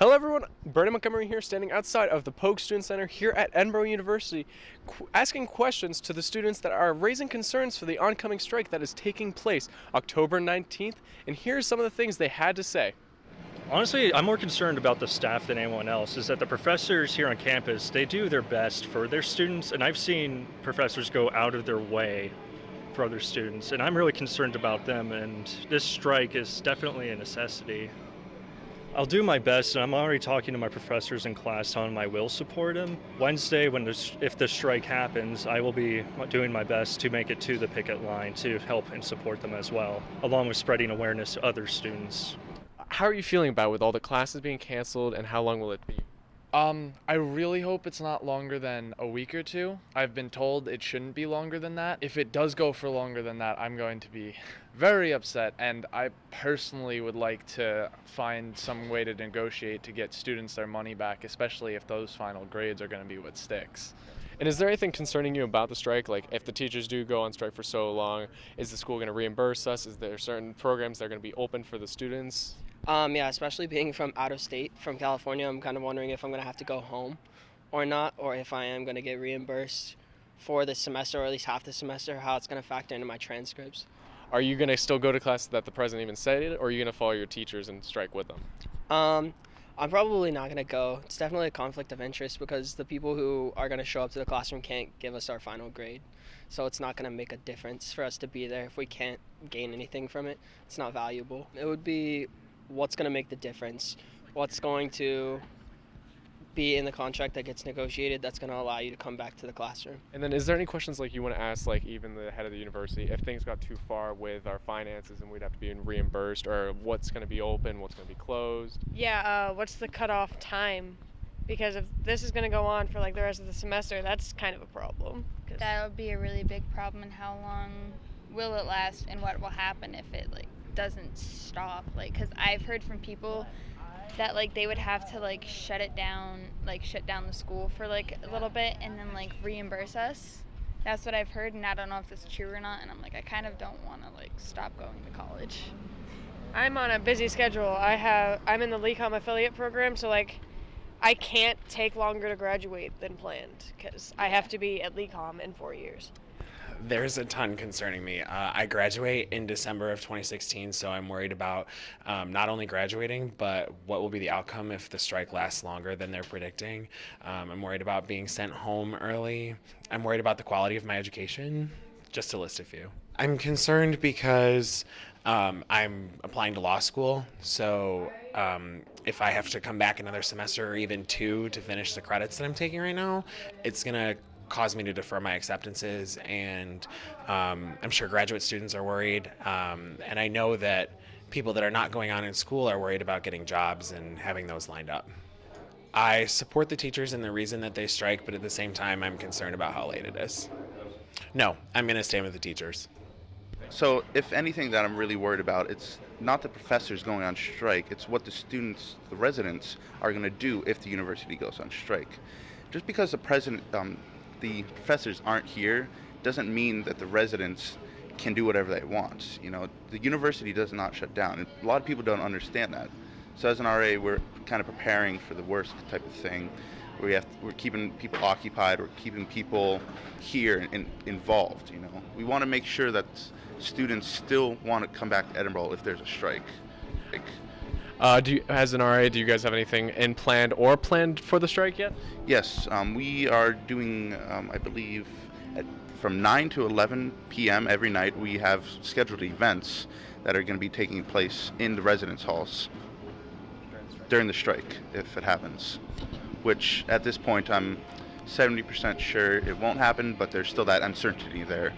Hello everyone, Brandon Montgomery here, standing outside of the Polk Student Center here at Edinboro University, asking questions to the students that are raising concerns for the oncoming strike that is taking place October 19th, and here's some of the things they had to say. Honestly, I'm more concerned about the staff than anyone else, is that the professors here on campus, they do their best for their students, and I've seen professors go out of their way for other students, and I'm really concerned about them, and this strike is definitely a necessity. I'll do my best, and I'm already talking to my professors in class telling them I will support them. Wednesday, if the strike happens, I will be doing my best to make it to the picket line to help and support them as well, along with spreading awareness to other students. How are you feeling about it with all the classes being canceled, and how long will it be? I really hope it's not longer than a week or two. I've been told it shouldn't be longer than that. If it does go for longer than that, I'm going to be very upset, and I personally would like to find some way to negotiate to get students their money back, especially if those final grades are going to be what sticks. And is there anything concerning you about the strike? Like, if the teachers do go on strike for so long, is the school going to reimburse us? Is there certain programs that are going to be open for the students? Yeah, especially being from out of state, from California, I'm kind of wondering if I'm going to have to go home or not, or if I am going to get reimbursed for the semester, or at least half the semester, how it's going to factor into my transcripts. Are you going to still go to classes that the president even said, or are you going to follow your teachers and strike with them? I'm probably not going to go. It's definitely a conflict of interest because the people who are going to show up to the classroom can't give us our final grade. So it's not going to make a difference for us to be there if we can't gain anything from it. It's not valuable. It would be what's going to make the difference, what's going to be in the contract that gets negotiated that's going to allow you to come back to the classroom. And then is there any questions like you want to ask, like even the head of the university, if things got too far with our finances and we'd have to be reimbursed, or what's going to be open, what's going to be closed? Yeah, what's the cutoff time? Because if this is going to go on for like the rest of the semester, that's kind of a problem. That'll be a really big problem, and how long will it last, and what will happen if it doesn't stop, because I've heard from people that they would have to shut down the school for a little bit and then reimburse us. That's what I've heard, and I don't know if that's true or not, and I kind of don't want to stop going to college. I'm on a busy schedule. I'm in the LECOM affiliate program, so I can't take longer to graduate than planned because I have to be at LECOM in 4 years. There's a ton concerning me. I graduate in December of 2016, so I'm worried about not only graduating, but what will be the outcome if the strike lasts longer than they're predicting. I'm worried about being sent home early. I'm worried about the quality of my education, just to list a few. I'm concerned because I'm applying to law school, so if I have to come back another semester or even two to finish the credits that I'm taking right now, it's going to cause me to defer my acceptances, and I'm sure graduate students are worried, and I know that people that are not going on in school are worried about getting jobs and having those lined up. I support the teachers and the reason that they strike, but at the same time I'm concerned about how late it is. No, I'm going to stand with the teachers. So if anything that I'm really worried about, it's not the professors going on strike, it's what the students, the residents, are going to do if the university goes on strike. Just because the professors aren't here doesn't mean that the residents can do whatever they want. The university does not shut down, and a lot of people don't understand that. So as an RA, we're kind of preparing for the worst type of thing. We're keeping people occupied, we're keeping people here and involved. We want to make sure that students still want to come back to Edinboro if there's a strike. As an RA, do you guys have anything planned for the strike yet? Yes, we are doing, I believe, from 9 to 11 p.m. every night, we have scheduled events that are going to be taking place in the residence halls during the strike, if it happens, which at this point I'm 70% sure it won't happen, but there's still that uncertainty there.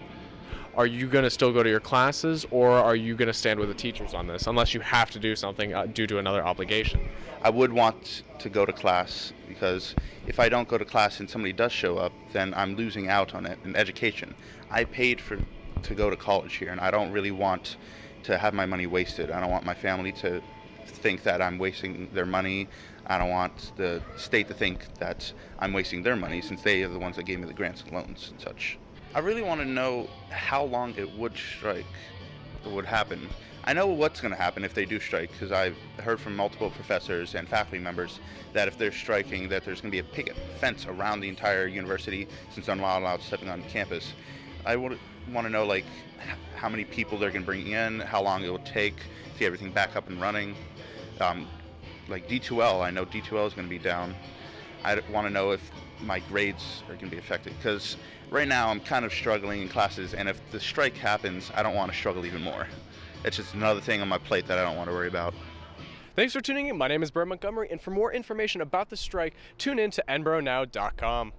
Are you going to still go to your classes, or are you going to stand with the teachers on this, unless you have to do something due to another obligation? I would want to go to class, because if I don't go to class and somebody does show up, then I'm losing out on it in education. I paid to go to college here, and I don't really want to have my money wasted. I don't want my family to think that I'm wasting their money. I don't want the state to think that I'm wasting their money, since they are the ones that gave me the grants and loans and such. I really want to know how long it would strike, it would happen. I know what's going to happen if they do strike, because I've heard from multiple professors and faculty members that if they're striking, that there's going to be a picket fence around the entire university, since I'm not allowed stepping on campus. I would want to know, like, how many people they're going to bring in, how long it will take to get everything back up and running. Like D2L, I know D2L is going to be down. I want to know if my grades are going to be affected, because right now I'm kind of struggling in classes, and if the strike happens, I don't want to struggle even more. It's just another thing on my plate that I don't want to worry about. Thanks for tuning in. My name is Bert Montgomery, and for more information about the strike, tune in to edinboronow.com.